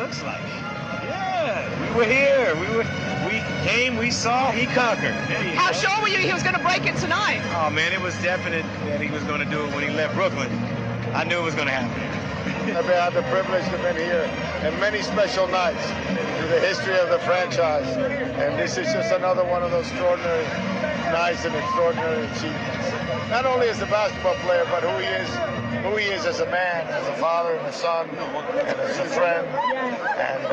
looks like. Yeah, we were here. We came, we saw, he conquered. How sure were you he was going to break it tonight? Oh, man, it was definite that he was going to do it when he left Brooklyn. I knew it was going to happen. I've had the privilege to be here and many special nights through the history of the franchise. And this is just another one of those extraordinary nights and extraordinary achievements. Not only as a basketball player, but who he is as a man, as a father and a son, and as a friend, and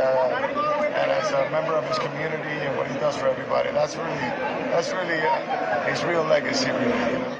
as a member of his community and what he does for everybody. That's really his real legacy, really. You know?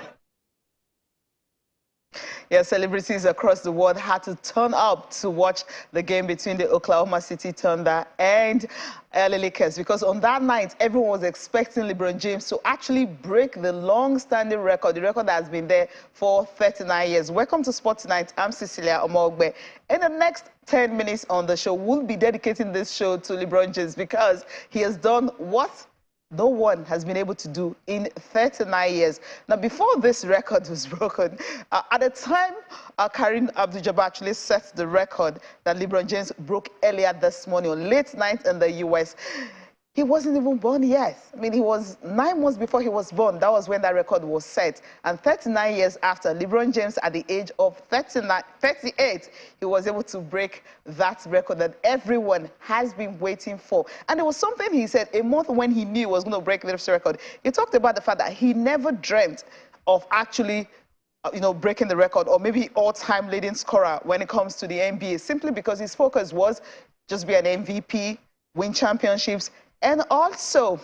Yeah, celebrities across the world had to turn up to watch the game between the Oklahoma City Thunder and LA Lakers, because on that night, everyone was expecting LeBron James to actually break the long-standing record, the record that has been there for 39 years. Welcome to Sport Tonight. I'm Cecilia Omogbe. In the next 10 minutes on the show, we'll be dedicating this show to LeBron James because he has done what no one has been able to do in 39 years. Now, before this record was broken, at the time Kareem Abdul-Jabbar actually set the record that LeBron James broke earlier this morning, on late night in the U.S., he wasn't even born yet. I mean, he was 9 months before he was born. That was when that record was set. And 39 years after, LeBron James, at the age of 38, he was able to break that record that everyone has been waiting for. And it was something he said a month when he knew he was going to break this record. He talked about the fact that he never dreamt of actually breaking the record, or maybe all-time leading scorer when it comes to the NBA, simply because his focus was just be an MVP, win championships, and also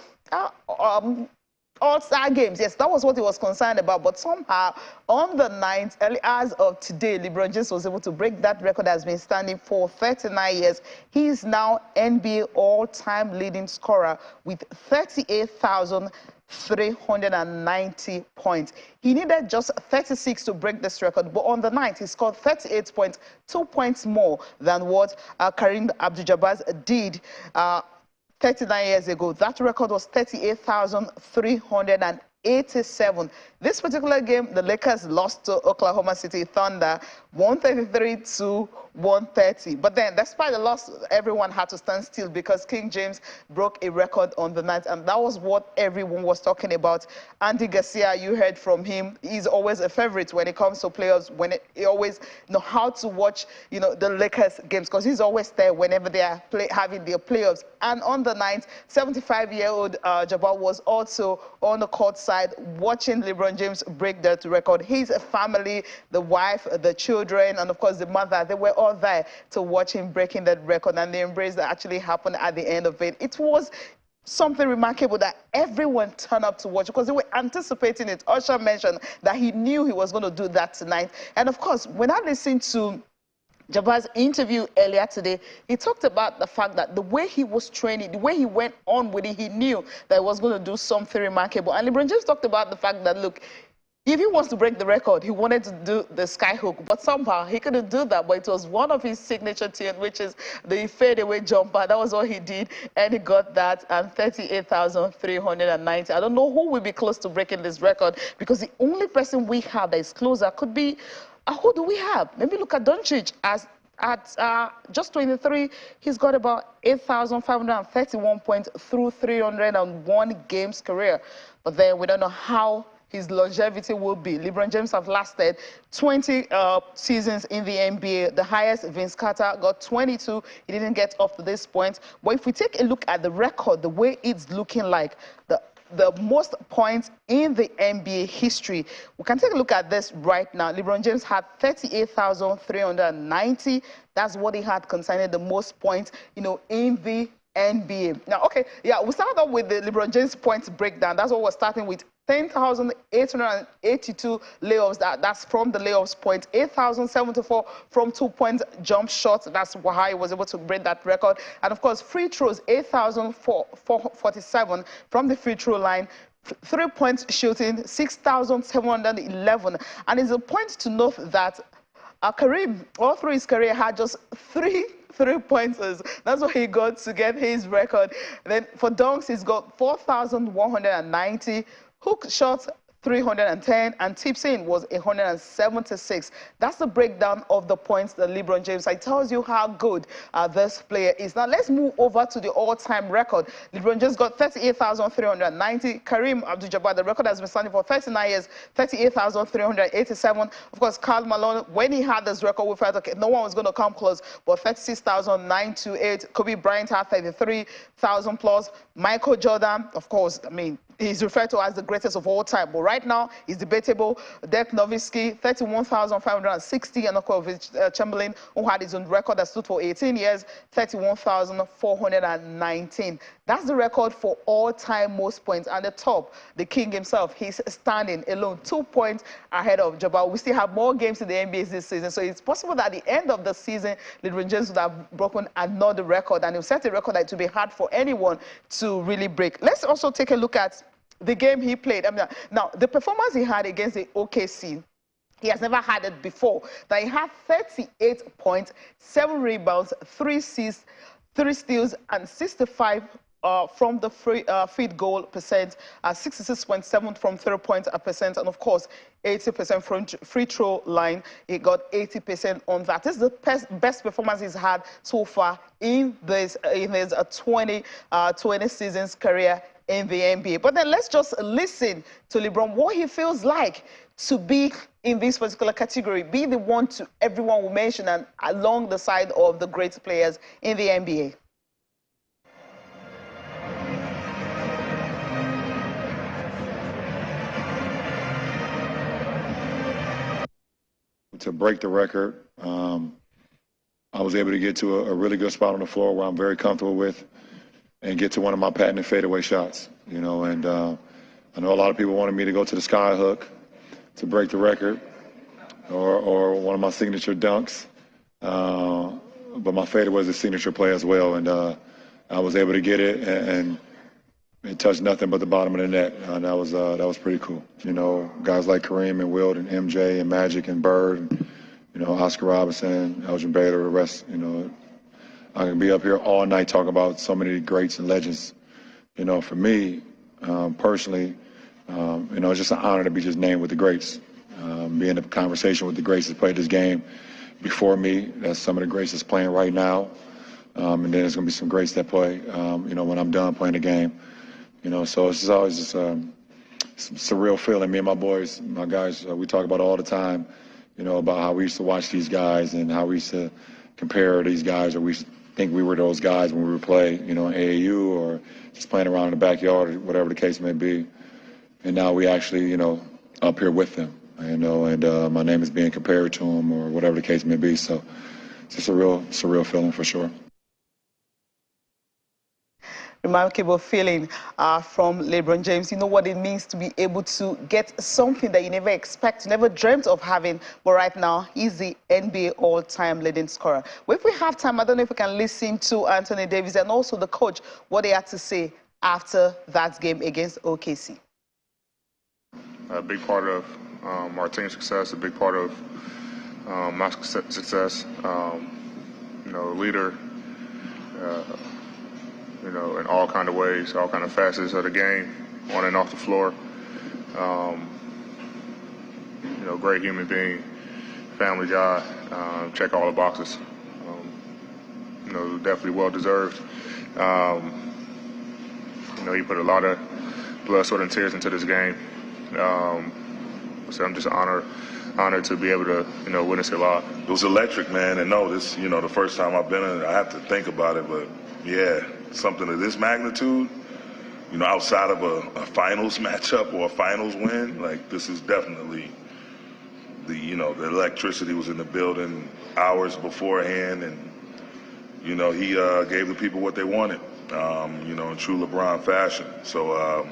all-star games. Yes, that was what he was concerned about. But somehow, on the 9th, early hours of today, LeBron James was able to break that record that has been standing for 39 years. He is now NBA all-time leading scorer with 38,390 points. He needed just 36 to break this record, but on the 9th, he scored 38 points, 2 points more than what Kareem Abdul-Jabbar did 39 years ago. That record was 38,387. This particular game, the Lakers lost to Oklahoma City Thunder 133-130. But then, despite the loss, everyone had to stand still because King James broke a record on the night, and that was what everyone was talking about. Andy Garcia, you heard from him. He's always a favorite when it comes to playoffs. He always know how to watch, the Lakers games, because he's always there whenever they are having their playoffs. And on the night, 75-year-old Jabbar was also on the court side watching LeBron James break that record. His family, the wife, the children, and of course the mother, they were all there to watch him breaking that record, and the embrace that actually happened at the end of it. It was something remarkable that everyone turned up to watch because they were anticipating it. Usher mentioned that he knew he was going to do that tonight. And of course, when I listened to Jabbar's interview earlier today, he talked about the fact that the way he was training, the way he went on with it, he knew that he was going to do something remarkable. And LeBron James talked about the fact that, look, if he wants to break the record, he wanted to do the skyhook, but somehow he couldn't do that. But it was one of his signature tunes, which is the fadeaway jumper. That was what he did, and he got that, and 38,390. I don't know who will be close to breaking this record, because the only person we have that is closer could be, who do we have? Maybe look at Doncic. At just 23, he's got about 8,531 points through 301 games career. But then we don't know how his longevity will be. LeBron James have lasted 20 seasons in the NBA. The highest, Vince Carter, got 22. He didn't get up to this point. But if we take a look at the record, the way it's looking like, the most points in the NBA history, we can take a look at this right now. LeBron James had 38,390. That's what he had concerning the most points, in the NBA. Now, okay, yeah, we started off with the LeBron James points breakdown. That's what we're starting with. 10,882 layups. That's from the layups point. 8,074 from 2-point jump shots. That's how he was able to break that record. And of course, free throws, 8,447 from the free throw line. 3-point shooting, 6,711. And it's a point to note that Kareem, all through his career, had just three-pointers. That's what he got to get his record. Then for dunks, he's got 4,190. Hook shots, 310, and Tipson was 176. That's the breakdown of the points that LeBron James. It tells you how good this player is. Now let's move over to the all-time record. LeBron James got 38,390. Kareem Abdul-Jabbar, the record has been standing for 39 years, 38,387. Of course, Karl Malone, when he had this record, we felt okay, no one was going to come close, but 36,928. Kobe Bryant had 33,000 plus. Michael Jordan, of course, I mean, he's referred to as the greatest of all time, but right now he's debatable. Dirk Nowitzki, 31,560, and of course Chamberlain, who had his own record that stood for 18 years, 31,419. That's the record for all-time most points. And the top, the king himself, he's standing alone 2 points ahead of Jabbar. We still have more games in the NBA this season, so it's possible that at the end of the season, LeBron James would have broken another record, and he'll set a record that it will be hard for anyone to really break. Let's also take a look at the game he played. I mean, now, the performance he had against the OKC, he has never had it before. That he had 38 points, 7 rebounds, 3 assists, 3 steals, and 65 from the field goal percent, 66.7 from 3-point percent, and of course 80% from free throw line. He got 80% on that. This is the best performance he's had so far in his 20 seasons career in the NBA. But then let's just listen to LeBron, what he feels like to be in this particular category, be the one to everyone will mention, and along the side of the great players in the NBA. To break the record, I was able to get to a really good spot on the floor where I'm very comfortable with, and get to one of my patented fadeaway shots, you know, and I know a lot of people wanted me to go to the sky hook to break the record, or one of my signature dunks, but my fadeaway is a signature play as well, and I was able to get it, and it touched nothing but the bottom of the net, and that was pretty cool. You know, guys like Kareem and Wilt and MJ and Magic and Bird, and, you know, Oscar Robertson, Elgin Baylor, the rest, you know, I can be up here all night talking about so many greats and legends. You know, for me, personally, you know, it's just an honor to be just named with the greats. Be in a conversation with the greats that played this game before me. That's some of the greats that's playing right now. And then there's going to be some greats that play, you know, when I'm done playing the game. You know, so it's just always just some surreal feeling. Me and my boys, my guys, we talk about it all the time, you know, about how we used to watch these guys and how we used to compare these guys, or we think we were those guys when we would play, you know, in AAU or just playing around in the backyard or whatever the case may be. And now we actually, you know, up here with them, you know, and my name is being compared to them or whatever the case may be. So it's just a real surreal feeling for sure. Remarkable feeling from LeBron James. You know what it means to be able to get something that you never expect, you never dreamt of having, but right now he's the NBA all-time leading scorer. Well, if we have time, I don't know if we can listen to Anthony Davis and also the coach, what they had to say after that game against OKC. A big part of our team's success, a big part of my success. You know, leader, you know, in all kind of ways, all kind of facets of the game, on and off the floor. You know, great human being, family guy, check all the boxes. You know, definitely well deserved. You know, he put a lot of blood, sweat, and tears into this game. So I'm just honored to be able to, you know, witness it live. It was electric, man, and no, this, you know, the first time I've been in it, I have to think about it, but yeah, something of this magnitude, you know, outside of a finals matchup or a finals win, like, this is definitely you know, the electricity was in the building hours beforehand, and, you know, he gave the people what they wanted, you know, in true LeBron fashion. So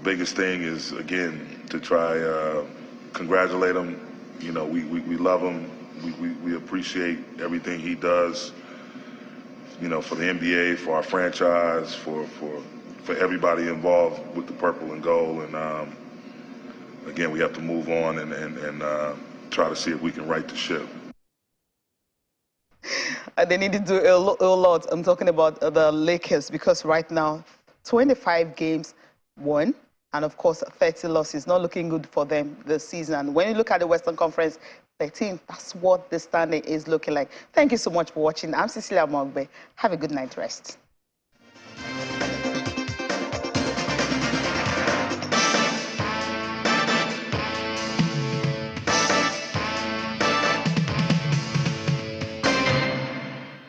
biggest thing is, again, to try congratulate him. You know, we love him. We appreciate everything he does, you know, for the NBA, for our franchise, for everybody involved with the purple and gold. And again, we have to move on and try to see if we can right the ship. They need to do a lot. I'm talking about the Lakers, because right now, 25 games won, And of course, 30 losses, not looking good for them this season. And when you look at the Western Conference, 13, that's what the standing is looking like. Thank you so much for watching. I'm Cecilia Mogbe. Have a good night rest.